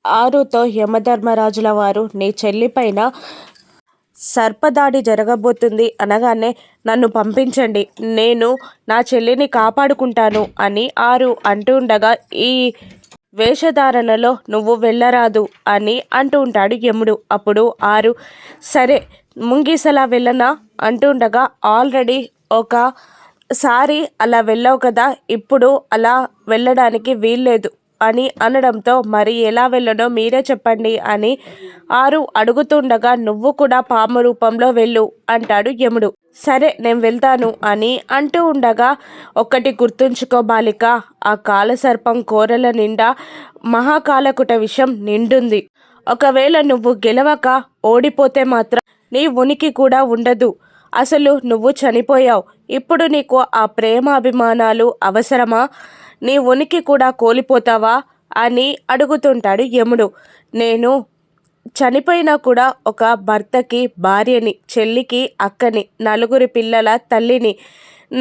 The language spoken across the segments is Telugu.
ఆరుతో యమధర్మరాజుల వారు నీ చెల్లిపైన సర్పదాడి జరగబోతుంది అనగానే నన్ను పంపించండి, నేను నా చెల్లిని కాపాడుకుంటాను అని ఆరు అంటూ ఉండగా ఈ వేషధారణలో నువ్వు వెళ్ళరాదు అని అంటూ ఉంటాడు యముడు. అప్పుడు ఆరు సరే ముంగీసలా వెళ్ళనా అంటూ ఉండగా ఆల్రెడీ ఒకసారి అలా వెళ్ళావు కదా, ఇప్పుడు అలా వెళ్ళడానికి వీల్లేదు అని అనడంతో మరి ఎలా వెళ్ళనో మీరే చెప్పండి అని ఆరు అడుగుతుండగా నువ్వు కూడా పాము రూపంలో వెళ్ళు అంటాడు యముడు. సరే నేను వెళ్తాను అని అంటూ ఉండగా ఒక్కటి గుర్తుంచుకో బాలిక, ఆ కాలసర్పం కోరల నిండా మహాకాలకుట విషం నిండుంది. ఒకవేళ నువ్వు గెలవక ఓడిపోతే మాత్రం నీ ఉనికి కూడా ఉండదు. అసలు నువ్వు చనిపోయావు, ఇప్పుడు నీకు ఆ ప్రేమ అభిమానాలు అవసరమా? నీ ఉనికి కూడా కోల్పోతావా అని అడుగుతుంటాడు యముడు. నేను చనిపోయినా కూడా ఒక భర్తకి భార్యని, చెల్లికి అక్కని, నలుగురి పిల్లల తల్లిని,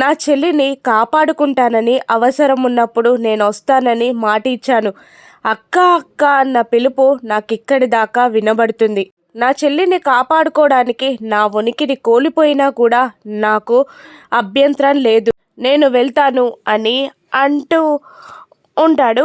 నా చెల్లిని కాపాడుకుంటానని, అవసరం ఉన్నప్పుడు నేను వస్తానని మాట ఇచ్చాను. అక్క అక్క అన్న పిలుపు నాకిక్కడి దాకా వినబడుతుంది. నా చెల్లిని కాపాడుకోవడానికి నా ఉనికిని కోల్పోయినా కూడా నాకు అభ్యంతరం లేదు, నేను వెళ్తాను అని అంటూ ఉంటాడు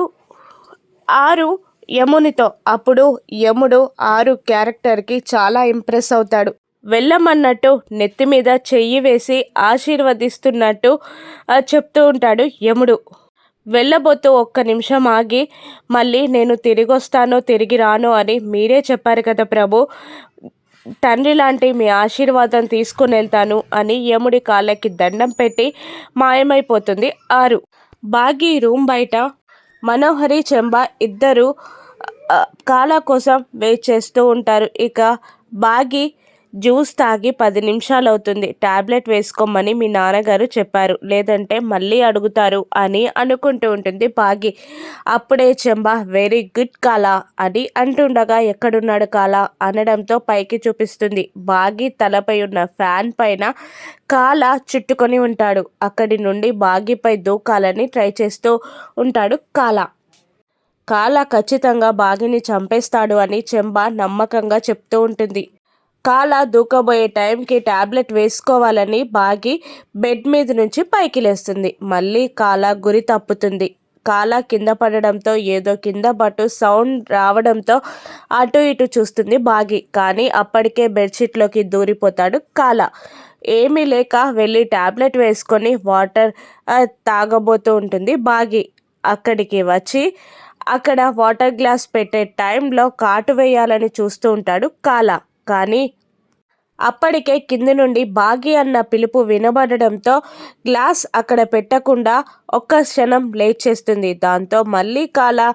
ఆరు యమునితో. అప్పుడు యముడు ఆరు క్యారెక్టర్కి చాలా ఇంప్రెస్ అవుతాడు. వెళ్ళమన్నట్టు నెత్తి మీద చెయ్యి వేసి ఆశీర్వదిస్తున్నట్టు చెప్తూ ఉంటాడు యముడు. వెళ్ళబోతూ ఒక్క నిమిషం ఆగి మళ్ళీ నేను తిరిగి వస్తానో తిరిగి రానో అని మీరే చెప్పారు కదా ప్రభు, తండ్రి లాంటి మీ ఆశీర్వాదం తీసుకుని వెళ్తాను అని యముడి కాళ్ళకి దండం పెట్టి మాయమైపోతుంది ఆరు. బాగి రూమ్ బయట మనోహరి చెంబ ఇద్దరు కాలా కోసం వెయిట్ చేస్తూ ఉంటారు. ఇక బాగి జ్యూస్ తాగి 10 నిమిషాలు అవుతుంది, టాబ్లెట్ వేసుకోమని మీ నాన్నగారు చెప్పారు, లేదంటే మళ్ళీ అడుగుతారు అని అనుకుంటూ ఉంటుంది బాగి. అప్పుడే చెంబ వెరీ గుడ్ కాలా అని అంటుండగా ఎక్కడున్నాడు కాలా అనడంతో పైకి చూపిస్తుంది. బాగి తలపై ఉన్న ఫ్యాన్ పైన కాలా చుట్టుకొని ఉంటాడు. అక్కడి నుండి బాగిపై దూకాలని ట్రై చేస్తూ ఉంటాడు కాలా. కాలా ఖచ్చితంగా బాగిని చంపేస్తాడు అని చెంబ నమ్మకంగా చెప్తూ ఉంటుంది. కాలా దూకబోయే టైంకి టాబ్లెట్ వేసుకోవాలని బాగి బెడ్ మీద నుంచి పైకి లేస్తుంది. మళ్ళీ కాలా గురి తప్పుతుంది. కాలా కింద పడడంతో ఏదో కింద పట్టు సౌండ్ రావడంతో అటు ఇటు చూస్తుంది బాగి. కానీ అప్పటికే బెడ్షీట్లోకి దూరిపోతాడు కాలా. ఏమీ లేక వెళ్ళి టాబ్లెట్ వేసుకొని వాటర్ తాగబోతూ ఉంటుంది బాగి. అక్కడికి వచ్చి అక్కడ వాటర్ గ్లాస్ పెట్టే టైంలో కాటు వేయాలని చూస్తూ ఉంటాడు కాలా. కానీ అప్పటికే కింది నుండి బాగి అన్న పిలుపు వినబడడంతో గ్లాస్ అక్కడ పెట్టకుండా ఒక్క క్షణం లేట్ చేస్తుంది. దాంతో మళ్ళీ కాలా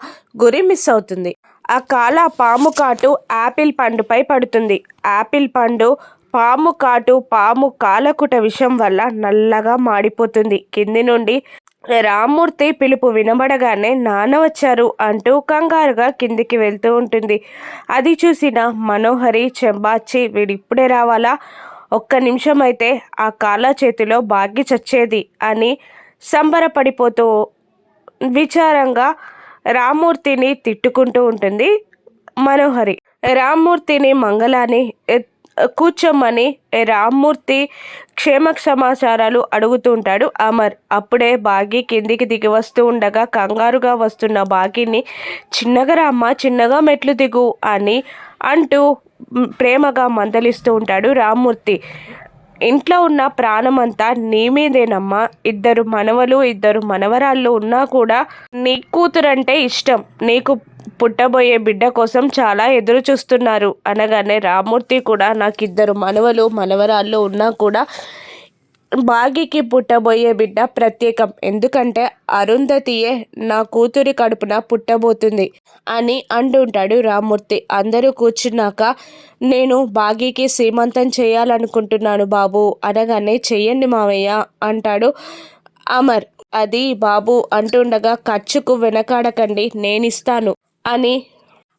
గురి మిస్ అవుతుంది. ఆ కాలా పాము కాటు యాపిల్ పండుపై పడుతుంది. యాపిల్ పండు పాము కాటు, పాము కాలకుట విషం వల్ల నల్లగా మాడిపోతుంది. కింది నుండి రామ్మూర్తి పిలుపు వినబడగానే నాన్న వచ్చారు అంటూ కంగారుగా కిందికి వెళ్తూ ఉంటుంది. అది చూసిన మనోహరి చెంబాచి వీడిప్పుడే రావాలా, ఒక్క నిమిషం అయితే ఆ కాలా చేతిలో బాగి చచ్చేది అని సంబరపడిపోతూ విచారంగా రామ్మూర్తిని తిట్టుకుంటూ ఉంటుంది మనోహరి. రామ్మూర్తిని మంగళాన్ని కూర్చోమని రామ్మూర్తి క్షేమ సమాచారాలు అడుగుతూ ఉంటాడు అమర్. అప్పుడే బాగి కిందికి దిగి వస్తూ ఉండగా కంగారుగా వస్తున్న బాగిని చిన్నగా రామ్మ, చిన్నగా మెట్లు దిగు అని అంటూ ప్రేమగా మందలిస్తూ ఉంటాడు రామ్మూర్తి. ఇంట్లో ఉన్న ప్రాణమంతా నీ మీదేనమ్మా, 2 మనవలు 2 మనవరాళ్ళు ఉన్నా కూడా నీ కూతురంటే ఇష్టం, నీకు పుట్టబోయే బిడ్డ కోసం చాలా ఎదురు చూస్తున్నారు అనగానే రామ్మూర్తి కూడా నాకు 2 మనవలు మనవరాళ్ళు ఉన్నా కూడా బాగికి పుట్టబోయే బిడ్డ ప్రత్యేకం, ఎందుకంటే అరుంధతియే నా కూతురి కడుపున పుట్టబోతుంది అని అంటుంటాడు రామ్మూర్తి. అందరూ కూర్చున్నాక నేను బాగికి సీమంతం చేయాలనుకుంటున్నాను బాబు అనగానే చెయ్యండి మావయ్య అంటాడు అమర్. అది బాబు అంటుండగా ఖర్చుకు వెనకాడకండి, నేనిస్తాను అని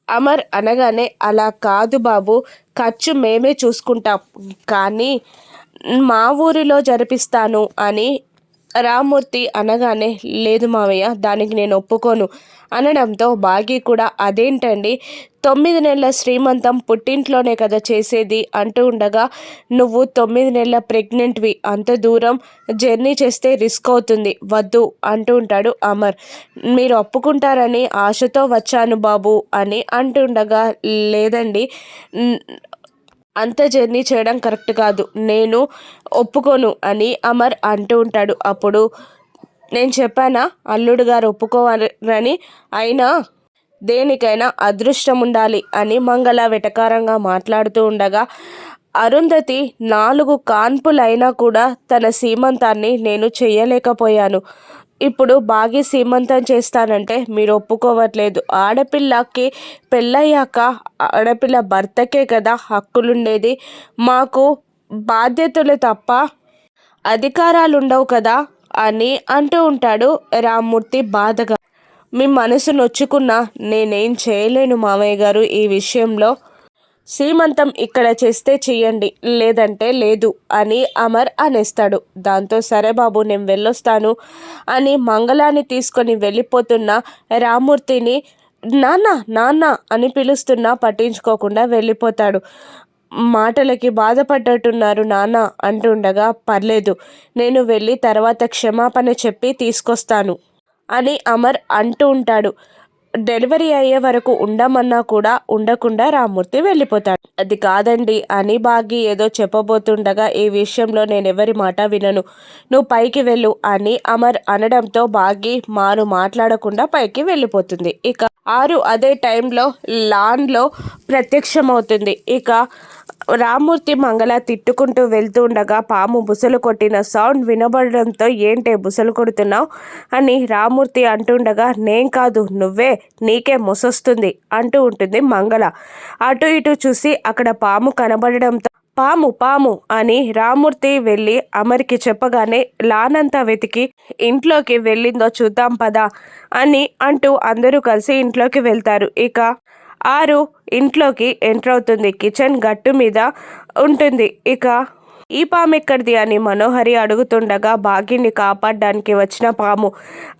అమర్ అనగానే అలా కాదు బాబు, ఖర్చు మేమే చూసుకుంటాం, కానీ మా ఊరిలో జరిపిస్తాను అని రామ్మూర్తి అనగానే లేదు మావయ్య దానికి నేను ఒప్పుకోను అనడంతో భాగ్య కూడా అదేంటండి 9 నెలల శ్రీమంతం పుట్టింట్లోనే కదా చేసేది అంటూ ఉండగా నువ్వు 9 నెలల ప్రెగ్నెంట్వి అంత దూరం జర్నీ చేస్తే రిస్క్ అవుతుంది వద్దు అంటూ ఉంటాడు అమర్. మీరు ఒప్పుకుంటారని ఆశతో వచ్చాను బాబు అని అంటుండగా లేదండి అంత జర్నీ చేయడం కరెక్ట్ కాదు నేను ఒప్పుకోను అని అమర్ అంటూ ఉంటాడు. అప్పుడు నేను చెప్పానా అల్లుడు గారు ఒప్పుకోవాలని, అయినా దేనికైనా అదృష్టం ఉండాలి అని మంగళ వెటకారంగా మాట్లాడుతూ ఉండగా అరుంధతి 4 కాన్పులైనా కూడా తన సీమంతాన్ని నేను చెయ్యలేకపోయాను. ఇప్పుడు భాగ్య సీమంతం చేస్తానంటే మీరు ఒప్పుకోవట్లేదు. ఆడపిల్లకి పెళ్ళయ్యాక ఆడపిల్ల భర్తకే కదా హక్కులుండేది. మాకు బాధ్యతలు తప్ప అధికారాలు ఉండవు కదా అని అంటూ ఉంటాడు రామ్మూర్తి బాధగా. మీ మనసు నొచ్చుకున్నా నేనేం చేయలేను మామయ్య గారు ఈ విషయంలో. సీమంతం ఇక్కడ చేస్తే చెయ్యండి లేదంటే లేదు అని అమర్ అనేస్తాడు. దాంతో సరే బాబు నేను వెళ్ళొస్తాను అని మంగళాన్ని తీసుకొని వెళ్ళిపోతున్న రామ్మూర్తిని నాన్న నాన్న అని పిలుస్తున్నా పట్టించుకోకుండా వెళ్ళిపోతాడు. మాటలకి బాధపడ్డట్టున్నారు నాన్న అంటుండగా పర్లేదు నేను వెళ్ళి తర్వాత క్షమాపణ చెప్పి తీసుకొస్తాను అని అమర్ అంటూ ఉంటాడు. డెలివరీ అయ్యే వరకు ఉండమన్నా కూడా ఉండకుండా రామ్మూర్తి వెళ్ళిపోతాడు. అది కాదండి అని భాగ్య ఏదో చెప్పబోతుండగా ఈ విషయంలో నేను ఎవరి మాట వినను నువ్వు పైకి వెళ్ళు అని అమర్ అనడంతో భాగ్య మారు మాట్లాడకుండా పైకి వెళ్ళిపోతుంది. ఇక ఆరు అదే టైంలో లాన్లో ప్రత్యక్షమవుతుంది. ఇక రామ్మూర్తి మంగళ తిట్టుకుంటూ వెళ్తూ ఉండగా పాము బుసలు కొట్టిన సౌండ్ వినబడడంతో ఏంటే బుసలు కొడుతున్నావు అని రామ్మూర్తి అంటుండగా నేను కాదు నువ్వే నీకే మొసొస్తుంది అంటూ ఉంటుంది మంగళ. అటు ఇటు చూసి అక్కడ పాము కనబడడంతో పాము పాము అని రామ్మూర్తి వెళ్ళి అమర్కి చెప్పగానే లానంతా వెతికి ఇంట్లోకి వెళ్ళిందో చూద్దాం పదా అని అంటూ అందరూ కలిసి ఇంట్లోకి వెళ్తారు. ఇక ఆరు ఇంట్లోకి ఎంటర్ అవుతుంది. కిచెన్ గట్టు మీద ఉంటుంది. ఇక ఈ పాము ఎక్కడిది అని మనోహరి అడుగుతుండగా భాగ్యని కాపాడడానికి వచ్చిన పాము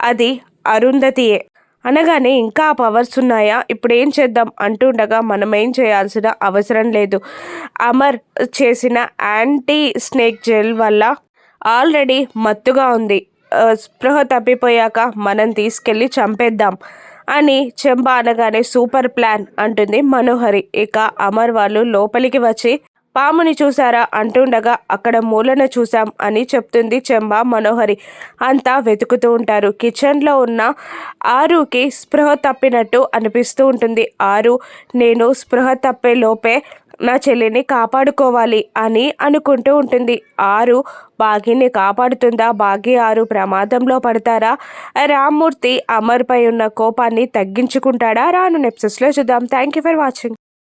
అది అరుంధతియే అనగానే ఇంకా ఆ పవర్స్ ఉన్నాయా ఇప్పుడు ఏం చేద్దాం అంటుండగా మనం ఏం చేయాల్సిన అవసరం లేదు. అమర్ చేసిన యాంటీ స్నేక్ జెల్ వల్ల ఆల్రెడీ మత్తుగా ఉంది. స్పృహ తప్పిపోయాక మనం తీసుకెళ్ళి చంపేద్దాం అని చెంబ అనగానే సూపర్ ప్లాన్ అంటుంది మనోహరి. ఇక అమర్ వాళ్ళు లోపలికి వచ్చి పాముని చూసారా అంటుండగా అక్కడ మూలన చూసాం అని చెప్తుంది చెంబ మనోహరి. అంతా వెతుకుతూ ఉంటారు. కిచెన్లో ఉన్న ఆరుకి స్పృహ తప్పినట్టు అనిపిస్తూ ఉంటుంది. ఆరు నేను స్పృహ తప్పే లోపే నా చెల్లిని కాపాడుకోవాలి అని అనుకుంటూ ఉంటుంది. ఆరు భాగ్యని కాపాడుతుందా? భాగ్య ఆరు ప్రమాదంలో పడతారా? రామ్మూర్తి అమర్పై ఉన్న కోపాన్ని తగ్గించుకుంటాడా? రాను ఎపిసోడ్స్లో చూద్దాం. Thank you for watching.